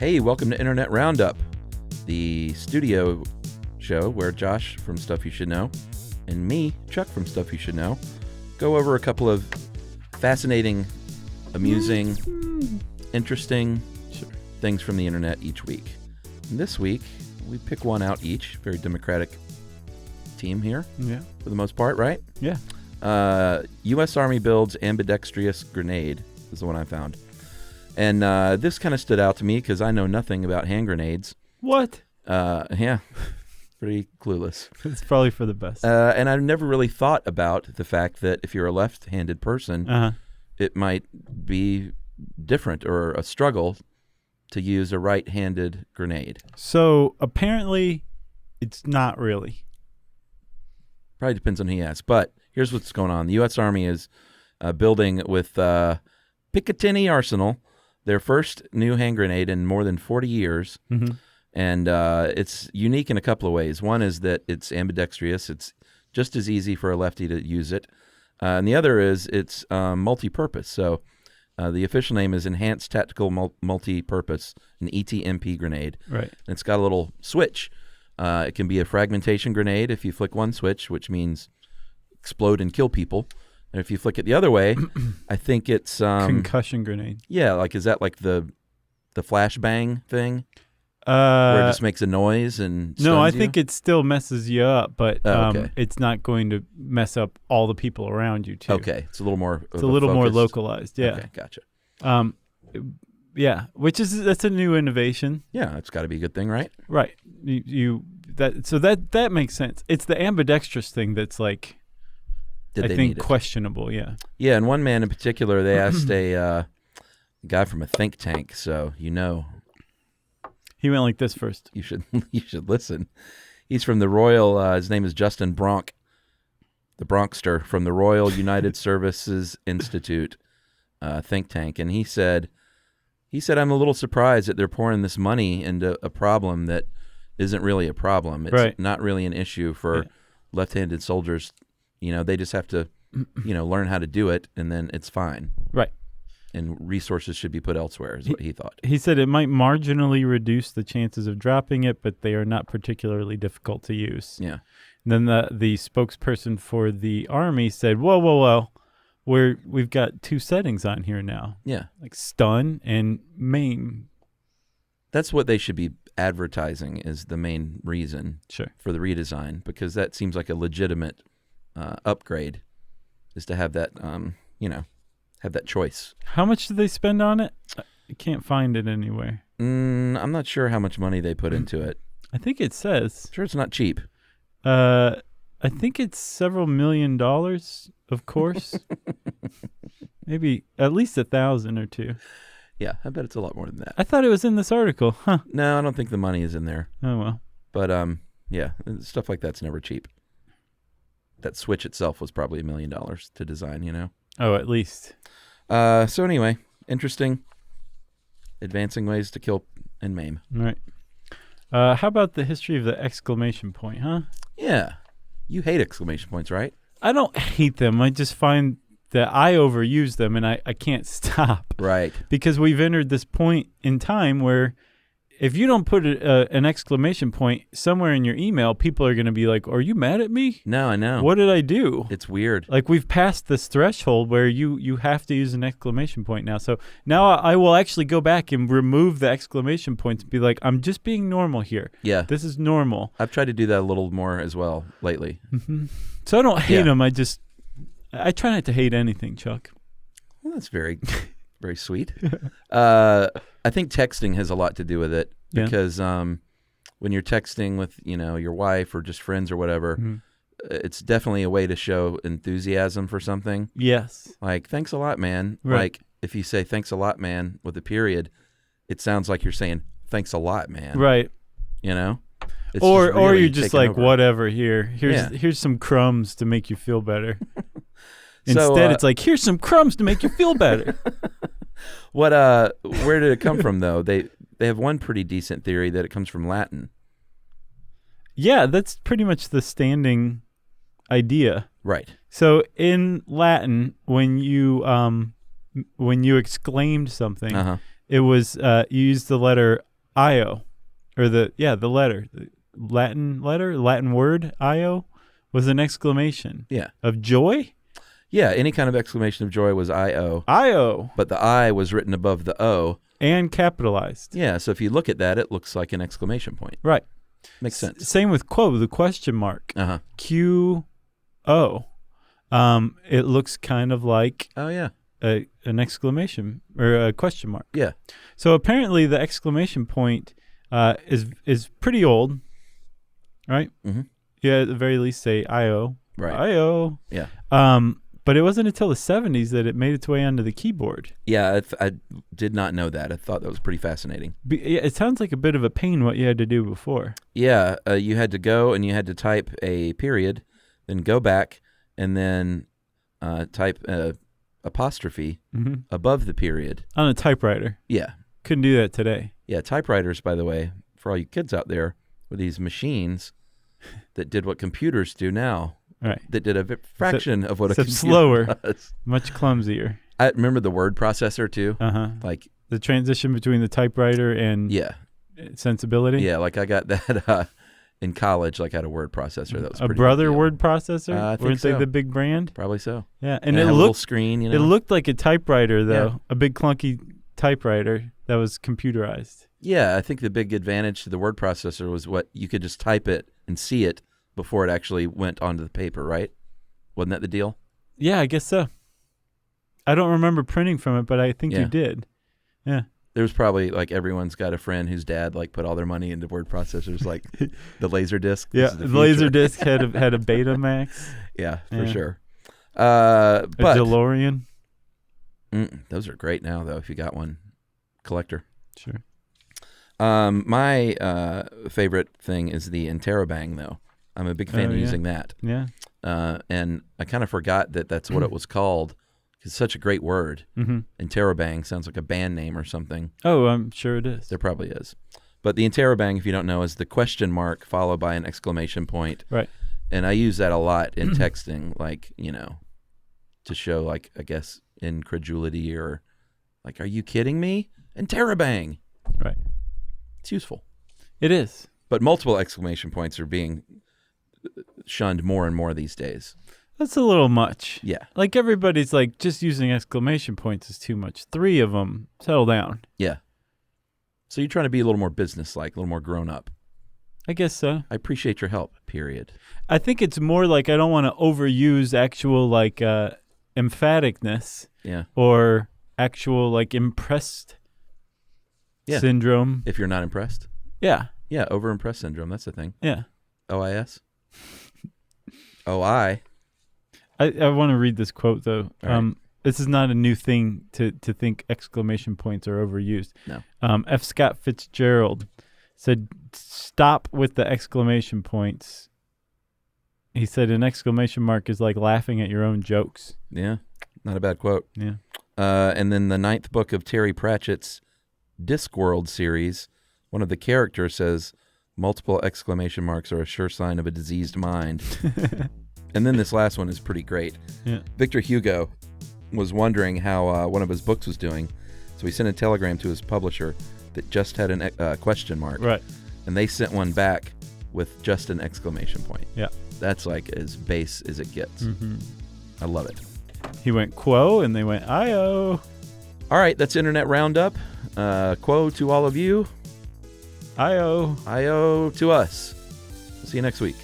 Hey, welcome to Internet Roundup, the studio show where Josh from Stuff You Should Know and me, Chuck from Stuff You Should Know, go over a couple of fascinating, amusing, interesting things from the internet each week. And this week, we pick one out each. Very democratic team here, for the most part, right? Yeah. U.S. Army builds Ambidextrous Grenade is the one I found. And this kind of stood out to me because I know nothing about hand grenades. What? Yeah, pretty clueless. It's probably for the best. And I've never really thought about the fact that if you're a left-handed person, it might be different or a struggle to use a right-handed grenade. So apparently it's not really. Probably depends on who you ask. But here's what's going on. The U.S. Army is building with Picatinny Arsenal their first new hand grenade in more than 40 years. Mm-hmm. And it's unique in a couple of ways. One is that it's ambidextrous. It's just as easy for a lefty to use it. And the other is it's multi-purpose. So the official name is Enhanced Tactical Multi-Purpose, an ETMP grenade. Right. And it's got a little switch. It can be a fragmentation grenade if you flick one switch, which means explode and kill people. And if you flick it the other way, I think it's concussion grenade. Yeah, like is that like the flashbang thing? Where it just makes a noise and no, I stuns think you? it still messes you up, but okay. It's not going to mess up all the people around you too. Okay, it's a little more. It's a little more focused. localized. Yeah. Okay, gotcha. Yeah, that's a new innovation. Yeah, it's got to be a good thing, right? Right. That makes sense. It's the ambidextrous thing that's like. I think questionable, yeah. Yeah, and one man in particular, they asked a guy from a think tank, so he went like this first. You should listen. He's from the Royal. His name is Justin Bronk, the Bronkster from the Royal United Services Institute think tank, and he said, I'm a little surprised that they're pouring this money into a problem that isn't really a problem. It's not really an issue for left-handed soldiers. You know, they just have to, learn how to do it, and then it's fine. Right. And resources should be put elsewhere, is what he thought. He said it might marginally reduce the chances of dropping it, but they are not particularly difficult to use. Yeah. And then the spokesperson for the Army said, whoa, we've got two settings on here now. Yeah. Like stun and maim. That's what they should be advertising is the main reason for the redesign, because that seems like a legitimate upgrade is to have that, have that choice. How much did they spend on it? I can't find it anywhere. I'm not sure how much money they put into it. I think it says. Sure, it's not cheap. I think it's several $1 million, of course. Maybe at least 1,000 or 2. Yeah, I bet it's a lot more than that. I thought it was in this article. Huh. No, I don't think the money is in there. Oh, well. But, yeah, stuff like that's never cheap. That switch itself was probably $1 million to design, Oh, at least. So anyway, interesting. Advancing ways to kill and maim. All right. How about the history of the exclamation point, huh? Yeah. You hate exclamation points, right? I don't hate them. I just find that I overuse them and I can't stop. Right. Because we've entered this point in time where if you don't put an exclamation point somewhere in your email, people are going to be like, are you mad at me? No, I know. What did I do? It's weird. Like we've passed this threshold where you have to use an exclamation point now. So now I will actually go back and remove the exclamation points and be like, I'm just being normal here. Yeah. This is normal. I've tried to do that a little more as well lately. Mm-hmm. So I don't hate them. I try not to hate anything, Chuck. Well, that's very... very sweet. I think texting has a lot to do with it because when you're texting with, your wife or just friends or whatever, it's definitely a way to show enthusiasm for something. Yes. Like, thanks a lot, man. Right. Like, if you say thanks a lot, man, with a period, it sounds like you're saying thanks a lot, man. Right. It's or really you're just like, over. Whatever, here's some crumbs to make you feel better. Instead, it's like, here's some crumbs to make you feel better. Where did it come from, though? They have one pretty decent theory that it comes from Latin. Yeah, that's pretty much the standing idea. Right. So in Latin, when you exclaimed something, it was you used the letter IO, or the letter, the Latin word IO was an exclamation. Yeah. Of joy? Yeah, any kind of exclamation of joy was I-O. I-O. But the I was written above the O. And capitalized. Yeah, so if you look at that, it looks like an exclamation point. Right. Makes sense. Same with quo, the question mark. Uh-huh. Q-O. It looks kind of like an exclamation or a question mark. Yeah. So apparently the exclamation point is pretty old, right? Mm-hmm. Yeah, at the very least say I-O. Right. I-O. Yeah. But it wasn't until the 70s that it made its way onto the keyboard. Yeah, I did not know that. I thought that was pretty fascinating. It sounds like a bit of a pain what you had to do before. Yeah, you had to go and you had to type a period, then go back, and then type apostrophe above the period. On a typewriter. Yeah. Couldn't do that today. Yeah, typewriters, by the way, for all you kids out there, were these machines that did what computers do now. Right. That did a fraction of what a computer slower, does. Much clumsier. I remember the word processor too. Uh-huh. Like the transition between the typewriter and sensibility. Yeah, like I got that in college. Like I had a word processor that was a pretty Brother word processor. I think Weren't so. they the big brand? Probably so. Yeah, and it had a little screen. You know, it looked like a typewriter though, Yeah. a big clunky typewriter that was computerized. Yeah, I think the big advantage to the word processor was what you could just type it and see it before it actually went onto the paper, right? Wasn't that the deal? Yeah, I guess so. I don't remember printing from it, but I think Yeah. you did. Yeah. There was probably like everyone's got a friend whose dad like put all their money into word processors, like the Laserdisc. Yeah, the Laserdisc had a Betamax. Yeah, for Yeah. sure. A But DeLorean. Those are great now, though. If you got one, collector. Sure. My favorite thing is the Interrobang, though. I'm a big fan of using that. Yeah. And I kind of forgot that that's what it was called. It's such a great word. Mm-hmm. Interrobang sounds like a band name or something. Oh, I'm sure it is. There probably is. But the Interrobang, if you don't know, is the question mark followed by an exclamation point. Right. And I use that a lot in texting, like, you know, to show, like, I guess, incredulity or, like, are you kidding me? Interrobang. Right. It's useful. It is. But multiple exclamation points are being shunned more and more these days. That's a little much. Yeah. Like everybody's like, just using exclamation points is too much. 3 of them, settle down. Yeah. So you're trying to be a little more businesslike, a little more grown up. I guess so. I appreciate your help, period. I think it's more like I don't want to overuse actual like emphaticness or actual like impressed syndrome. If you're not impressed. Yeah. Yeah, over-impressed syndrome. That's the thing. Yeah. OIS? OI? I want to read this quote, though. Right. This is not a new thing to think exclamation points are overused. No. F. Scott Fitzgerald said, stop with the exclamation points. He said an exclamation mark is like laughing at your own jokes. Yeah, not a bad quote. Yeah. And then the 9th book of Terry Pratchett's Discworld series, one of the characters says, multiple exclamation marks are a sure sign of a diseased mind. And then this last one is pretty great. Yeah. Victor Hugo was wondering how one of his books was doing, so he sent a telegram to his publisher that just had a question mark. Right. And they sent one back with just an exclamation point. Yeah. That's like as base as it gets. Mm-hmm. I love it. He went quo, and they went I-O. All right, that's Internet Roundup. Quo to all of you. I-O. I-O to us. See you next week.